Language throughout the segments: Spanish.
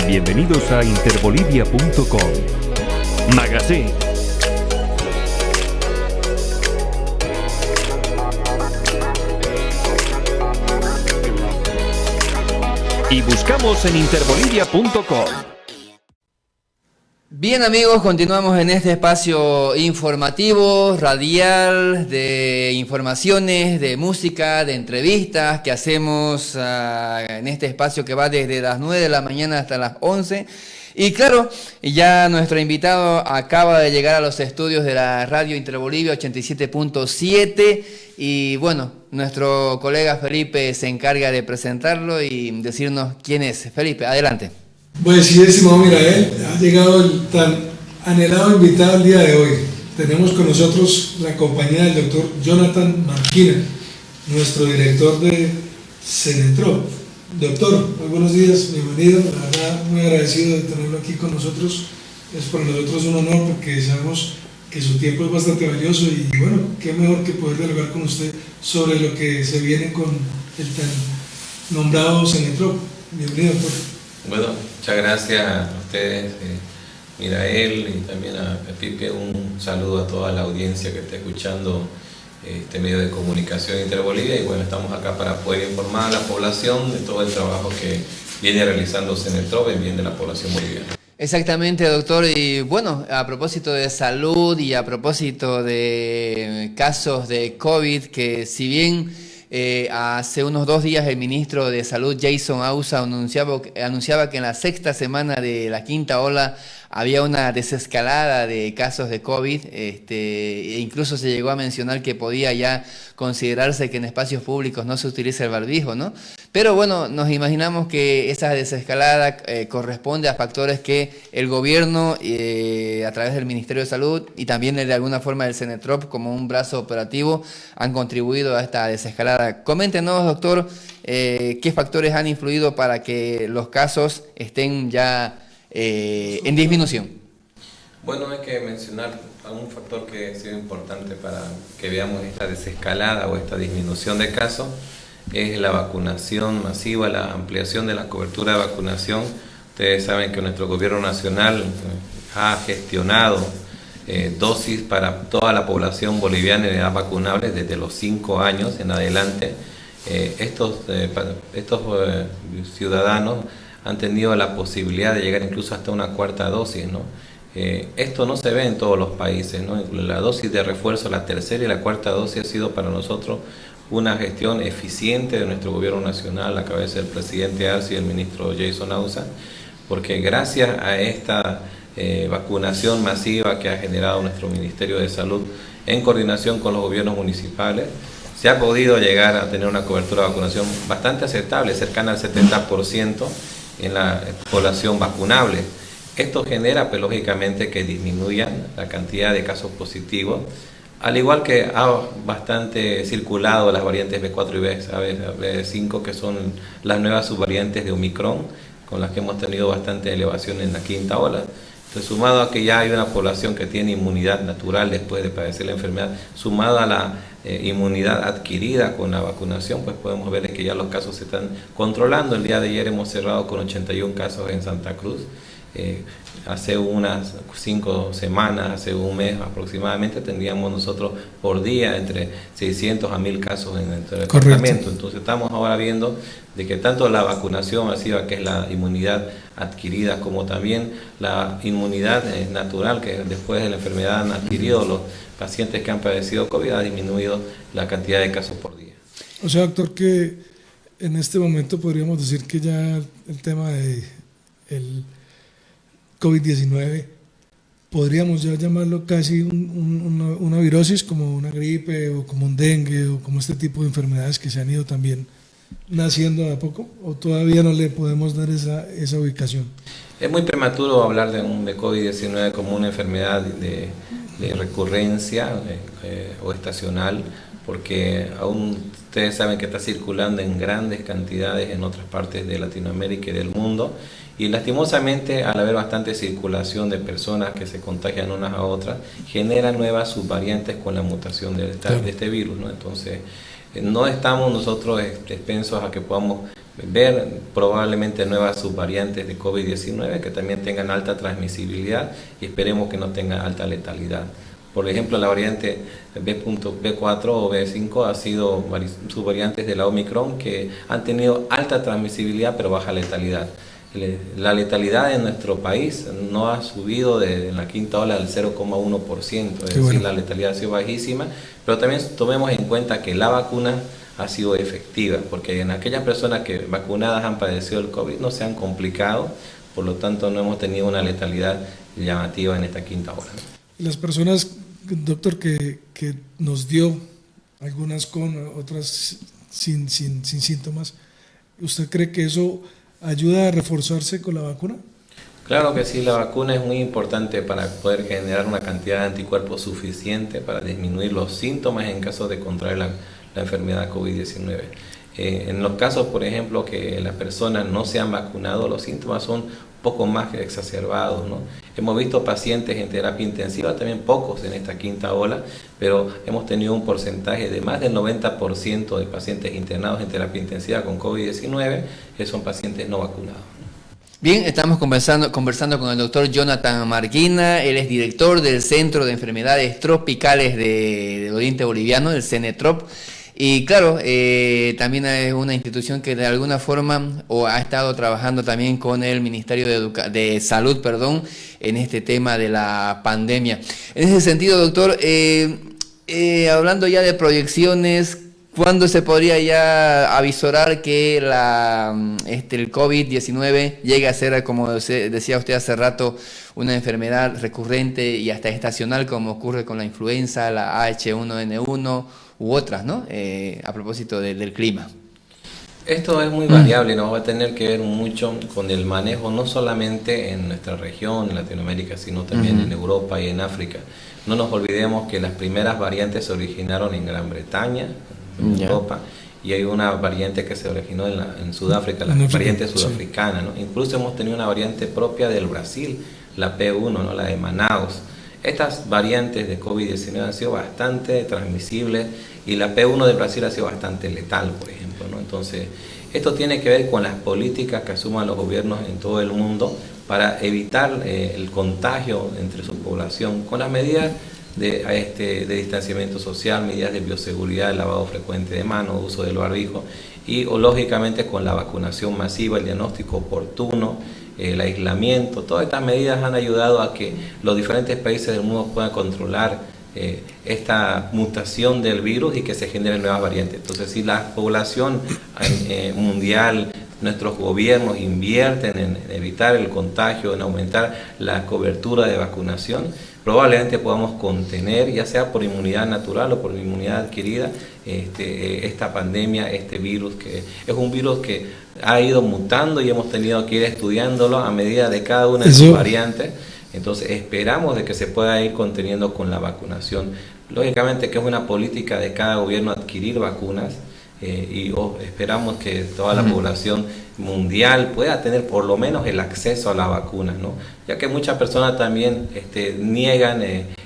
Bienvenidos a interbolivia.com Magazine. Y buscamos en interbolivia.com. Bien amigos, continuamos en este espacio informativo, radial, de informaciones, de música, de entrevistas que hacemos en este espacio que va desde las 9 de la mañana hasta las 11. Y claro, ya nuestro invitado acaba de llegar a los estudios de la radio Interbolivia 87.7 y bueno, nuestro colega Felipe se encarga de presentarlo y decirnos quién es. Felipe, adelante. Pues sí, estimado Mirael, ha llegado el tan anhelado invitado el día de hoy. Tenemos con nosotros la compañía del doctor Jonathan Marquina, nuestro director de Cenetrop. Doctor, muy buenos días, bienvenido. La verdad, muy agradecido de tenerlo aquí con nosotros. Es para nosotros un honor porque sabemos que su tiempo es bastante valioso y bueno, qué mejor que poder dialogar con usted sobre lo que se viene con el tan nombrado Cenetrop. Bienvenido, doctor. Bueno, muchas gracias a ustedes, Mirael, y también a Pipe. Un saludo a toda la audiencia que está escuchando este medio de comunicación Interbolivia. Y bueno, estamos acá para poder informar a la población de todo el trabajo que viene realizando Cenetrop en bien de la población boliviana. Exactamente, doctor. Y bueno, a propósito de salud y a propósito de casos de COVID, que si bien hace unos 2 días el ministro de Salud, Jason Ausa, anunciaba que en la 6ª semana de la 5ª ola había una desescalada de casos de COVID, e incluso se llegó a mencionar que podía ya considerarse que en espacios públicos no se utiliza el barbijo, ¿no? Pero bueno, nos imaginamos que esa desescalada corresponde a factores que el gobierno, a través del Ministerio de Salud y también de alguna forma el Cenetrop como un brazo operativo, han contribuido a esta desescalada. Coméntenos, doctor, qué factores han influido para que los casos estén ya en disminución. Bueno, hay que mencionar un factor que ha sido importante para que veamos esta desescalada o esta disminución de casos, es la vacunación masiva, la ampliación de la cobertura de vacunación. Ustedes saben que nuestro gobierno nacional ha gestionado dosis para toda la población boliviana de edad vacunable desde los 5 años en adelante. Estos ciudadanos han tenido la posibilidad de llegar incluso hasta una 4ª dosis, ¿no? Esto no se ve en todos los países, ¿no? La dosis de refuerzo, la 3ª y la 4ª dosis ha sido para nosotros una gestión eficiente de nuestro gobierno nacional, a cabeza del presidente Arce y el ministro Jason Ausa, porque gracias a esta vacunación masiva que ha generado nuestro Ministerio de Salud en coordinación con los gobiernos municipales, se ha podido llegar a tener una cobertura de vacunación bastante aceptable, cercana al 70% en la población vacunable. Esto genera, pues, lógicamente, que disminuyan la cantidad de casos positivos, al igual que ha bastante circulado las variantes B4 y B5, que son las nuevas subvariantes de Omicron, con las que hemos tenido bastante elevación en la 5ª ola. Entonces, sumado a que ya hay una población que tiene inmunidad natural después de padecer la enfermedad, sumado a la inmunidad adquirida con la vacunación, pues podemos ver que ya los casos se están controlando. El día de ayer hemos cerrado con 81 casos en Santa Cruz. Hace unas 5 semanas, hace un mes aproximadamente, tendríamos nosotros por día entre 600 a 1000 casos en el departamento. Entonces estamos ahora viendo de que tanto la vacunación masiva, que es la inmunidad adquirida, como también la inmunidad natural, que después de la enfermedad han adquirido los pacientes que han padecido COVID, ha disminuido la cantidad de casos por día. O sea, doctor, que en este momento podríamos decir que ya el tema de el COVID-19 podríamos ya llamarlo casi una virosis, como una gripe o como un dengue o como este tipo de enfermedades que se han ido también naciendo de a poco, o todavía no le podemos dar esa ubicación. Es muy prematuro hablar de COVID-19 como una enfermedad de recurrencia o estacional, porque aún ustedes saben que está circulando en grandes cantidades en otras partes de Latinoamérica y del mundo, y lastimosamente, al haber bastante circulación de personas que se contagian unas a otras, genera nuevas subvariantes con la mutación de este virus, ¿no? Entonces, no estamos nosotros expensos a que podamos ver probablemente nuevas subvariantes de COVID-19 que también tengan alta transmisibilidad y esperemos que no tengan alta letalidad. Por ejemplo, la variante B.4 o B5 ha sido subvariantes de la Omicron que han tenido alta transmisibilidad pero baja letalidad. La letalidad en nuestro país no ha subido en la quinta ola del 0,1%, es decir, bueno, la letalidad ha sido bajísima, pero también tomemos en cuenta que la vacuna ha sido efectiva, porque en aquellas personas que vacunadas han padecido el COVID no se han complicado, por lo tanto no hemos tenido una letalidad llamativa en esta quinta ola. Las personas, doctor, que nos dio, algunas con, otras sin síntomas, ¿usted cree que eso ayuda a reforzarse con la vacuna? Claro que sí, la vacuna es muy importante para poder generar una cantidad de anticuerpos suficiente para disminuir los síntomas en caso de contraer la enfermedad COVID-19. En los casos, por ejemplo, que las personas no se han vacunado, los síntomas son poco más que exacerbados, ¿no? Hemos visto pacientes en terapia intensiva, también pocos en esta quinta ola, pero hemos tenido un porcentaje de más del 90% de pacientes internados en terapia intensiva con COVID-19 que son pacientes no vacunados. Bien, estamos conversando con el doctor Jonathan Marquina. Él es director del Centro de Enfermedades Tropicales del Oriente Boliviano, el CENETROP. Y claro, también es una institución que de alguna forma ha estado trabajando también con el Ministerio de Salud, en este tema de la pandemia. En ese sentido, doctor, hablando ya de proyecciones, ¿cuándo se podría ya avisorar que el COVID-19 llegue a ser, como decía usted hace rato, una enfermedad recurrente y hasta estacional, como ocurre con la influenza, la H1N1 u otras, ¿no? A propósito del clima. Esto es muy variable, nos va a tener que ver mucho con el manejo, no solamente en nuestra región, en Latinoamérica, sino también en Europa y en África. No nos olvidemos que las primeras variantes se originaron en Gran Bretaña, en Europa, y hay una variante que se originó en Sudáfrica, la variante sudafricana, ¿no? Incluso hemos tenido una variante propia del Brasil, la P1, ¿no? La de Manaus. Estas variantes de COVID-19 han sido bastante transmisibles y la P1 de Brasil ha sido bastante letal, por ejemplo, ¿no? Entonces, esto tiene que ver con las políticas que asuman los gobiernos en todo el mundo para evitar el contagio entre su población, con las medidas de distanciamiento social, medidas de bioseguridad, lavado frecuente de manos, uso del barbijo y lógicamente con la vacunación masiva, el diagnóstico oportuno, el aislamiento. Todas estas medidas han ayudado a que los diferentes países del mundo puedan controlar esta mutación del virus y que se generen nuevas variantes. Entonces, si la población mundial, nuestros gobiernos invierten en evitar el contagio, en aumentar la cobertura de vacunación, probablemente podamos contener, ya sea por inmunidad natural o por inmunidad adquirida, esta pandemia, este virus, que es un virus que ha ido mutando y hemos tenido que ir estudiándolo a medida de cada una de sus variantes. Entonces esperamos de que se pueda ir conteniendo con la vacunación. Lógicamente que es una política de cada gobierno adquirir vacunas, y esperamos que toda la población mundial pueda tener por lo menos el acceso a la vacuna, ¿no? Ya que muchas personas también niegan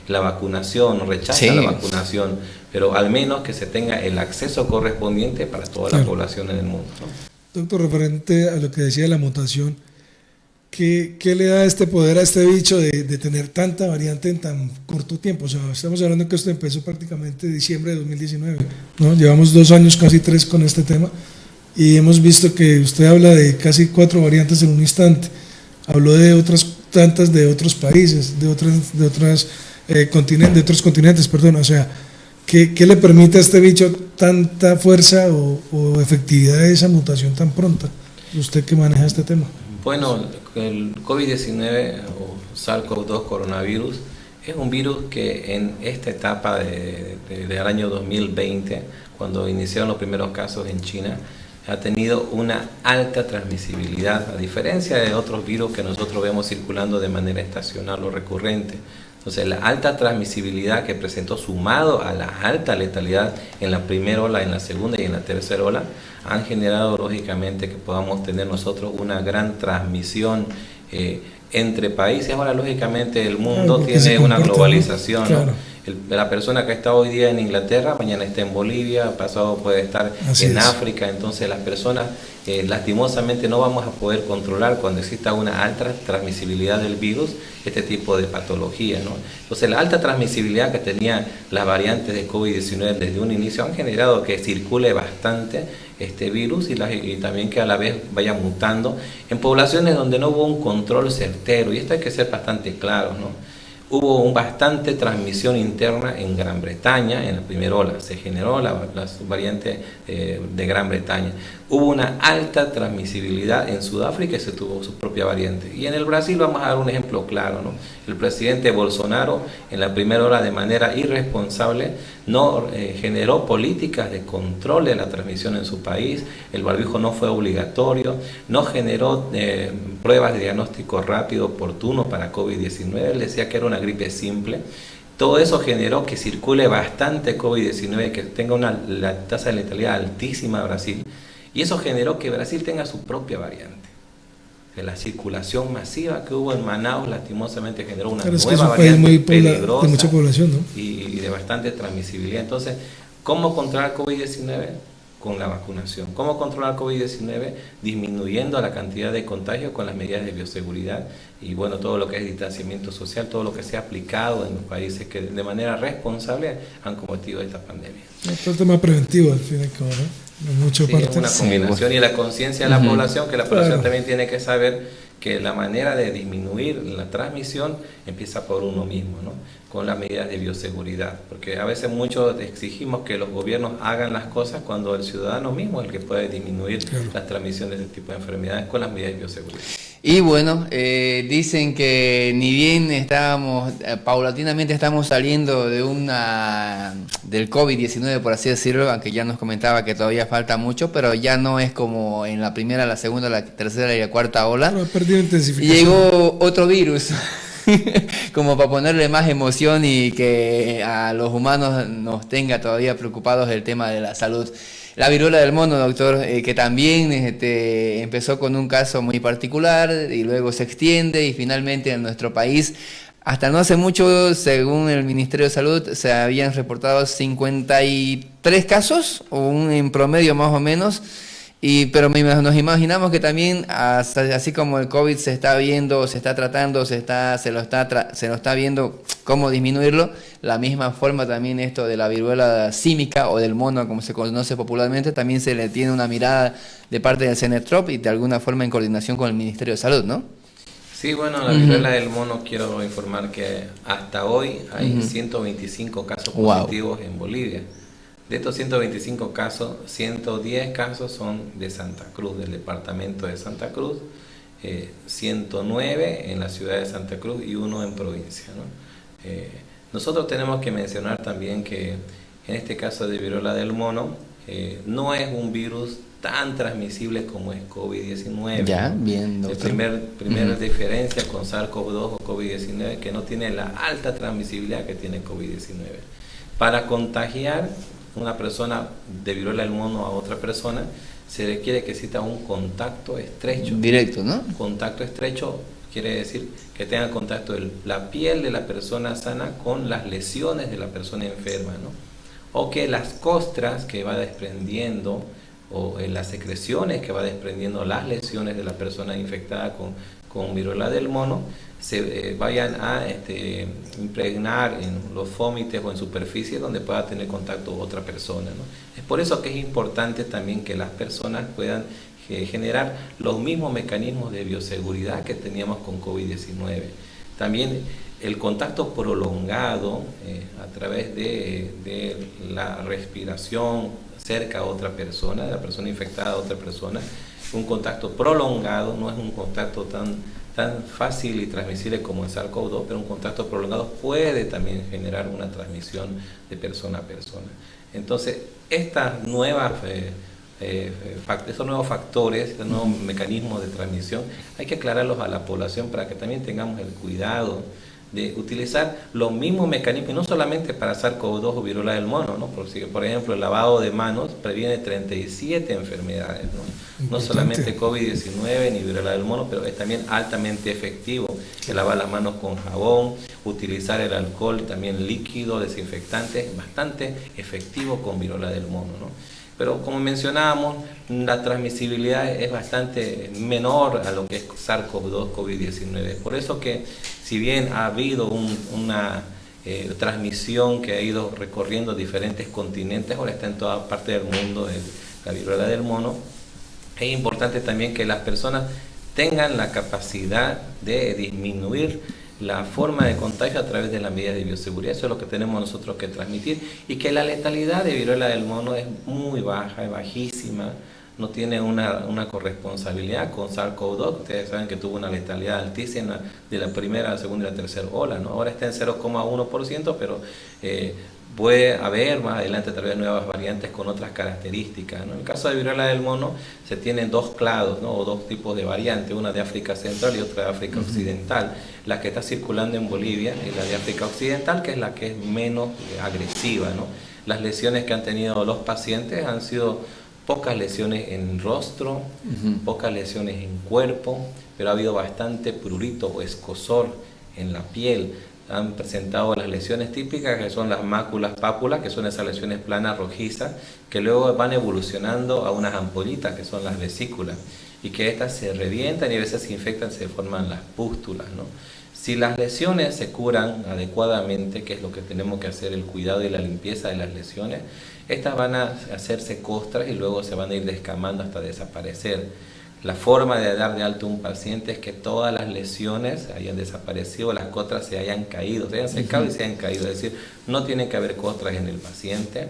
la vacunación, rechazan la vacunación, pero al menos que se tenga el acceso correspondiente para toda la población en el mundo, ¿no? Doctor, referente a lo que decía de la mutación, ¿qué le da este poder a este bicho de tener tanta variante en tan corto tiempo? O sea, estamos hablando que esto empezó prácticamente en diciembre de 2019, ¿no? Llevamos 2 años, casi 3 con este tema, y hemos visto que usted habla de casi 4 variantes en un instante. Habló de otras tantas de otros países, de otros continentes, perdón. O sea, ¿qué le permite a este bicho tanta fuerza o efectividad de esa mutación tan pronta? ¿Usted que maneja este tema? Bueno, el COVID-19 o SARS-CoV-2 coronavirus es un virus que en esta etapa del año 2020, cuando iniciaron los primeros casos en China, ha tenido una alta transmisibilidad, a diferencia de otros virus que nosotros vemos circulando de manera estacional o recurrente. Entonces, la alta transmisibilidad que presentó, sumado a la alta letalidad en la primera ola, en la segunda y en la tercera ola, han generado lógicamente que podamos tener nosotros una gran transmisión entre países. Ahora lógicamente el mundo tiene una globalización, ¿no? La persona que está hoy día en Inglaterra, mañana está en Bolivia, pasado puede estar en África. Entonces las personas lastimosamente no vamos a poder controlar cuando exista una alta transmisibilidad del virus este tipo de patología, ¿no? Entonces la alta transmisibilidad que tenía las variantes de COVID-19 desde un inicio han generado que circule bastante este virus y también que a la vez vaya mutando en poblaciones donde no hubo un control certero, y esto hay que ser bastante claro, ¿no? Hubo bastante transmisión interna en Gran Bretaña en la primera ola, se generó la variante de Gran Bretaña. Hubo una alta transmisibilidad en Sudáfrica y se tuvo su propia variante. Y en el Brasil vamos a dar un ejemplo claro, ¿no? El presidente Bolsonaro en la primera ola de manera irresponsable no generó políticas de control de la transmisión en su país, el barbijo no fue obligatorio, no generó pruebas de diagnóstico rápido oportuno para COVID-19, él decía que era una gripe simple. Todo eso generó que circule bastante COVID-19, que tenga la tasa de letalidad altísima en Brasil, y eso generó que Brasil tenga su propia variante. La circulación masiva que hubo en Manaus lastimosamente generó una nueva variante muy peligrosa, de mucha población, ¿no? y de bastante transmisibilidad. Entonces, ¿cómo controlar COVID-19? Con la vacunación. ¿Cómo controlar COVID-19? Disminuyendo la cantidad de contagios con las medidas de bioseguridad y bueno, todo lo que es distanciamiento social, todo lo que se ha aplicado en los países que de manera responsable han combatido esta pandemia. Es un tema preventivo al fin y al cabo, ¿no? En muchas partes. Es una combinación y la conciencia de la población, que la población también tiene que saber que la manera de disminuir la transmisión empieza por uno mismo, ¿no? Con las medidas de bioseguridad, porque a veces muchos exigimos que los gobiernos hagan las cosas cuando el ciudadano mismo es el que puede disminuir las transmisiones de este tipo de enfermedades con las medidas de bioseguridad. Y bueno, dicen que ni bien paulatinamente estamos saliendo del COVID-19, por así decirlo, aunque ya nos comentaba que todavía falta mucho, pero ya no es como en la primera, la segunda, la tercera y la cuarta ola. No, ha perdido intensificación. Llegó otro virus, como para ponerle más emoción y que a los humanos nos tenga todavía preocupados el tema de la salud. La viruela del mono, doctor, que también empezó con un caso muy particular y luego se extiende y finalmente en nuestro país, hasta no hace mucho, según el Ministerio de Salud, se habían reportado 53 casos, en promedio más o menos, pero nos imaginamos que también, así como el COVID se está viendo, se está tratando, se lo está viendo cómo disminuirlo, la misma forma también esto de la viruela símica o del mono, como se conoce popularmente, también se le tiene una mirada de parte del CENETROP y de alguna forma en coordinación con el Ministerio de Salud, ¿no? Sí, bueno, la viruela del mono, quiero informar que hasta hoy hay 125 casos positivos en Bolivia. De estos 125 casos, 110 casos son de Santa Cruz, del departamento de Santa Cruz, 109 en la ciudad de Santa Cruz y 1 en provincia, ¿no? Nosotros tenemos que mencionar también que en este caso de viruela del mono, no es un virus tan transmisible como es COVID-19. Ya, ¿no? bien, doctor. La primera diferencia con SARS-CoV-2 o COVID-19 que no tiene la alta transmisibilidad que tiene COVID-19. Para contagiar una persona de viruela del mono a otra persona, se requiere que exista un contacto estrecho. Directo, ¿no? Contacto estrecho quiere decir que tenga contacto la piel de la persona sana con las lesiones de la persona enferma, ¿no? O que las costras que va desprendiendo o en las secreciones que va desprendiendo las lesiones de la persona infectada con viruela del mono se vayan a impregnar en los fómites o en superficies donde pueda tener contacto otra persona, ¿no? Es por eso que es importante también que las personas puedan generar los mismos mecanismos de bioseguridad que teníamos con COVID-19. También el contacto prolongado a través de la respiración cerca a otra persona, de la persona infectada a otra persona, un contacto prolongado, no es un contacto tan fácil y transmisible como el SARS-CoV-2, pero un contacto prolongado puede también generar una transmisión de persona a persona. Entonces, esos nuevos factores, estos nuevos mecanismos de transmisión, hay que aclararlos a la población para que también tengamos el cuidado de utilizar los mismos mecanismos, y no solamente para SARS-CoV-2 o viruela del mono, ¿no? Porque, por ejemplo, el lavado de manos previene 37 enfermedades, ¿no? No solamente COVID-19 ni viruela del mono, pero es también altamente efectivo el lavar las manos con jabón, utilizar el alcohol también líquido, desinfectante, bastante efectivo con viruela del mono, ¿no? Pero como mencionábamos, la transmisibilidad es bastante menor a lo que es SARS-CoV-2, COVID-19. Por eso que si bien ha habido una transmisión que ha ido recorriendo diferentes continentes, ahora está en toda parte del mundo la viruela del mono, es importante también que las personas tengan la capacidad de disminuir la forma de contagio a través de las medidas de bioseguridad. Eso es lo que tenemos nosotros que transmitir, y que la letalidad de viruela del mono es muy baja, es bajísima, no tiene una corresponsabilidad con SARS-CoV-2. Ustedes saben que tuvo una letalidad altísima de la primera, la segunda y la tercera ola, ¿no? Ahora está en 0,1%, pero puede haber más adelante tal vez nuevas variantes con otras características, ¿no? En el caso de viruela del mono se tienen dos clados, ¿no? O dos tipos de variantes, una de África Central y otra de África Occidental. La que está circulando en Bolivia es la de África Occidental, que es la que es menos agresiva, ¿no? Las lesiones que han tenido los pacientes han sido pocas lesiones en rostro, pocas lesiones en cuerpo, pero ha habido bastante prurito o escozor en la piel. Han presentado las lesiones típicas, que son las máculas pápulas, que son esas lesiones planas rojizas, que luego van evolucionando a unas ampollitas, que son las vesículas, y que estas se revientan y a veces se infectan, se forman las pústulas, ¿no? Si las lesiones se curan adecuadamente, que es lo que tenemos que hacer, el cuidado y la limpieza de las lesiones, estas van a hacerse costras y luego se van a ir descamando hasta desaparecer. La forma de dar de alta a un paciente es que todas las lesiones hayan desaparecido, las costras se hayan caído, se hayan secado y se hayan caído. Es decir, no tiene que haber costras en el paciente,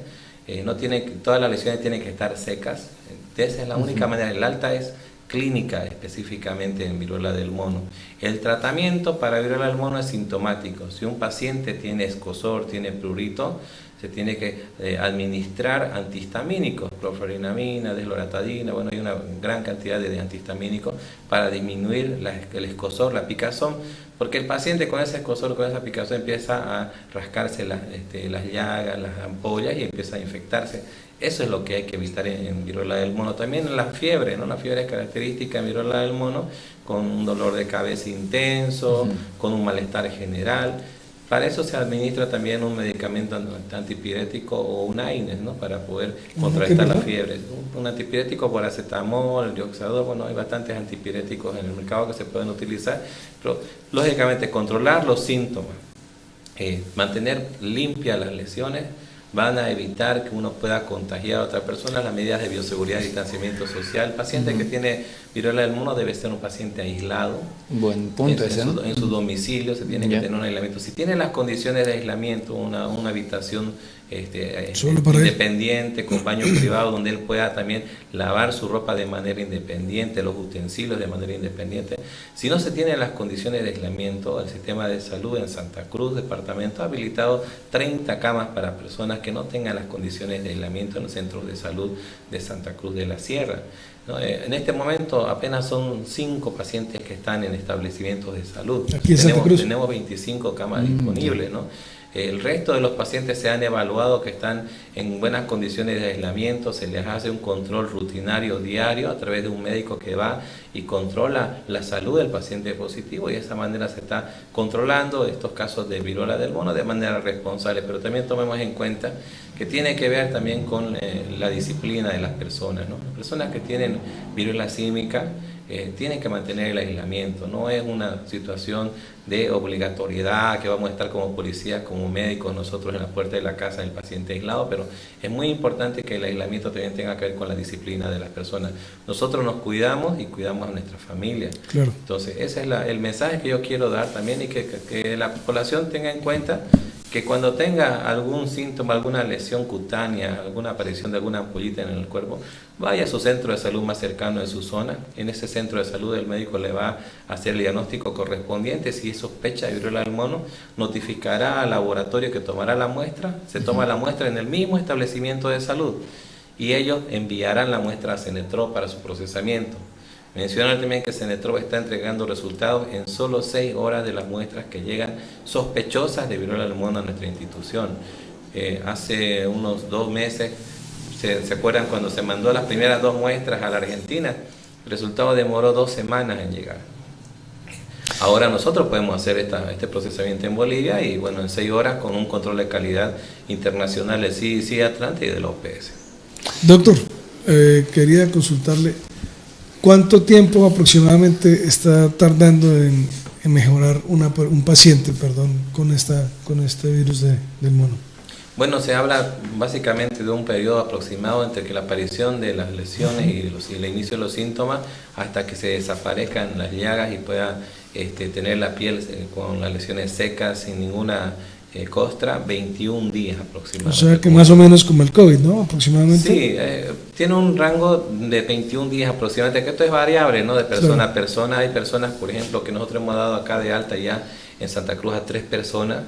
todas las lesiones tienen que estar secas. Esa es la única manera. El alta es clínica, específicamente en viruela del mono. El tratamiento para viruela del mono es sintomático. Si un paciente tiene escozor, tiene prurito, se tiene que administrar antihistamínicos, cloferinamina, desloratadina, bueno, hay una gran cantidad de antihistamínicos para disminuir el escozor, la picazón, porque el paciente con ese escozor, con esa picazón empieza a rascarse las llagas, las ampollas y empieza a infectarse. Eso es lo que hay que evitar en viruela del mono. También en la fiebre, ¿no? La fiebre es característica en viruela del mono, con un dolor de cabeza intenso, con un malestar general. Para eso se administra también un medicamento antipirético o un AINES, ¿no? Para poder contrarrestar la fiebre. Un antipirético por acetamol, dioxador, bueno, hay bastantes antipiréticos en el mercado que se pueden utilizar, pero lógicamente controlar los síntomas, mantener limpias las lesiones, van a evitar que uno pueda contagiar a otra persona. Las medidas de bioseguridad y distanciamiento social. El paciente que tiene viruela del mono debe ser un paciente aislado. Buen punto ese, ¿no? En su domicilio se tiene que tener un aislamiento. Si tiene las condiciones de aislamiento, una habitación independiente, con baño privado, donde él pueda también lavar su ropa de manera independiente, los utensilios de manera independiente. Si no se tienen las condiciones de aislamiento, el sistema de salud en Santa Cruz, departamento, ha habilitado 30 camas para personas que no tengan las condiciones de aislamiento en los centros de salud de Santa Cruz de la Sierra, ¿no? En este momento apenas son 5 pacientes que están en establecimientos de salud. Aquí en Santa Cruz tenemos 25 camas disponibles, ¿no? El resto de los pacientes se han evaluado que están en buenas condiciones de aislamiento, se les hace un control rutinario diario a través de un médico que va y controla la salud del paciente positivo, y de esa manera se está controlando estos casos de viruela del mono de manera responsable. Pero también tomemos en cuenta que tiene que ver también con la disciplina de las personas, ¿no? Las personas que tienen viruela símica tienen que mantener el aislamiento. No es una situación de obligatoriedad que vamos a estar como policías, como médicos nosotros en la puerta de la casa del paciente aislado, pero es muy importante que el aislamiento también tenga que ver con la disciplina de las personas. Nosotros nos cuidamos y cuidamos a nuestra familia. Claro. Entonces ese es el mensaje que yo quiero dar también, y que la población tenga en cuenta que cuando tenga algún síntoma, alguna lesión cutánea, alguna aparición de alguna ampollita en el cuerpo, vaya a su centro de salud más cercano de su zona. En ese centro de salud el médico le va a hacer el diagnóstico correspondiente. Si sospecha de viruela del mono, notificará al laboratorio que tomará la muestra. Se toma la muestra en el mismo establecimiento de salud y ellos enviarán la muestra a Cenetrop para su procesamiento. Mencionar también que Cenetrop está entregando resultados en solo 6 horas de las muestras que llegan sospechosas de viruela del mono a nuestra institución. Hace unos 2 meses, ¿se acuerdan cuando se mandó las primeras 2 muestras a la Argentina? El resultado demoró 2 semanas en llegar. Ahora nosotros podemos hacer este procesamiento en Bolivia y bueno, en 6 horas con un control de calidad internacional del CDC Atlanta y de la OPS. Doctor, quería consultarle, ¿cuánto tiempo aproximadamente está tardando en mejorar un paciente con este virus del mono? Bueno, se habla básicamente de un periodo aproximado entre que la aparición de las lesiones y el inicio de los síntomas hasta que se desaparezcan las llagas y pueda tener la piel con las lesiones secas sin ninguna costra, 21 días aproximadamente. O sea que más o menos como el COVID, ¿no? Aproximadamente. Sí, tiene un rango de 21 días aproximadamente, que esto es variable, ¿no? De persona a persona. Hay personas, por ejemplo, que nosotros hemos dado acá de alta ya en Santa Cruz a 3 personas.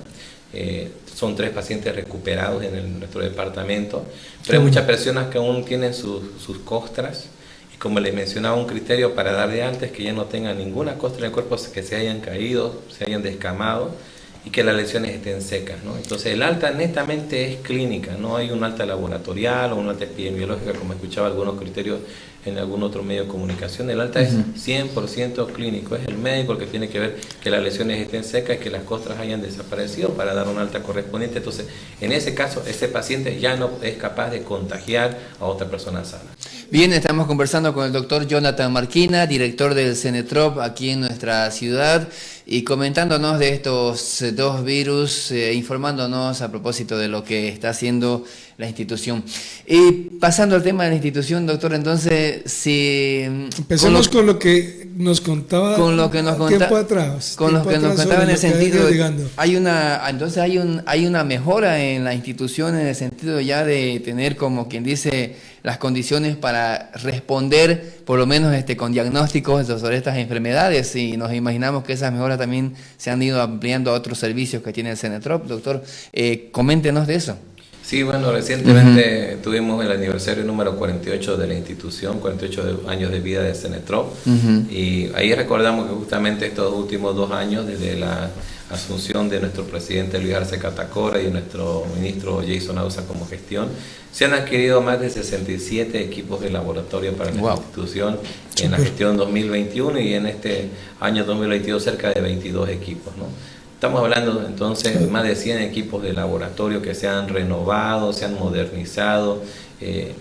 Son 3 pacientes recuperados en nuestro departamento, pero hay muchas personas que aún tienen sus costras y como les mencionaba, un criterio para dar de alta es que ya no tengan ninguna costra en el cuerpo, que se hayan caído, se hayan descamado y que las lesiones estén secas, ¿no? Entonces el alta netamente es clínica, no hay un alta laboratorial o un alta epidemiológica como escuchaba algunos criterios en algún otro medio de comunicación. El alta es 100% clínico, es el médico el que tiene que ver que las lesiones estén secas y que las costras hayan desaparecido para dar un alta correspondiente. Entonces, en ese caso, ese paciente ya no es capaz de contagiar a otra persona sana. Bien, estamos conversando con el doctor Jonathan Marquina, director del CENETROP aquí en nuestra ciudad, y comentándonos de estos 2 virus, informándonos a propósito de lo que está haciendo la institución. Y pasando al tema de la institución, doctor, entonces, si... Empecemos con lo que nos contaba tiempo atrás. Con lo que nos contaba en el sentido de, hay una mejora en la institución en el sentido ya de tener, como quien dice, las condiciones para responder, por lo menos con diagnósticos sobre estas enfermedades, y nos imaginamos que esas mejoras también se han ido ampliando a otros servicios que tiene el CENETROP. Doctor, coméntenos de eso. Sí, bueno, recientemente tuvimos el aniversario número 48 de la institución, 48 años de vida de CENETROP, y ahí recordamos que justamente estos últimos 2 años, desde la asunción de nuestro presidente Luis Arce Catacora y nuestro ministro Jason Ausa como gestión, se han adquirido más de 67 equipos de laboratorio para la institución en la gestión 2021 y en este año 2022 cerca de 22 equipos, ¿no? Estamos hablando entonces de más de 100 equipos de laboratorio que se han renovado, se han modernizado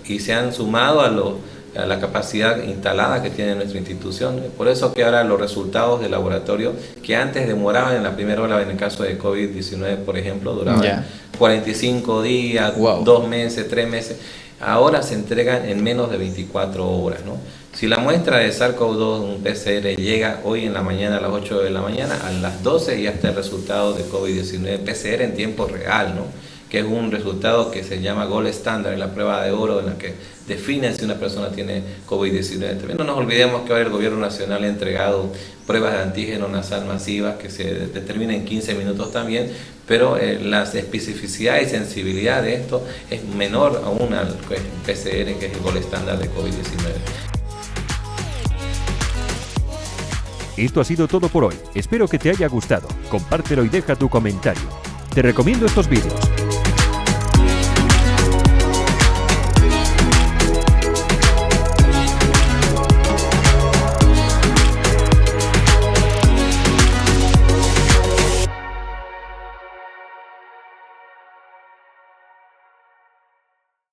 y se han sumado a la capacidad instalada que tiene nuestra institución. Por eso que ahora los resultados de laboratorio que antes demoraban en la primera ola, en el caso de COVID-19 por ejemplo, duraban 45 días, 2 meses, 3 meses, ahora se entregan en menos de 24 horas, ¿no? Si la muestra de SARS-CoV-2, un PCR, llega hoy en la mañana a las 8 de la mañana, a las 12 ya está el resultado de COVID-19 PCR en tiempo real, ¿no? Que es un resultado que se llama Gold Standard, la prueba de oro en la que define si una persona tiene COVID-19. También no nos olvidemos que ahora el gobierno nacional ha entregado pruebas de antígeno nasal masivas que se determinan en 15 minutos también, pero la especificidad y sensibilidad de esto es menor aún al PCR, que es el Gold Standard de COVID-19. Esto ha sido todo por hoy. Espero que te haya gustado. Compártelo y deja tu comentario. Te recomiendo estos vídeos.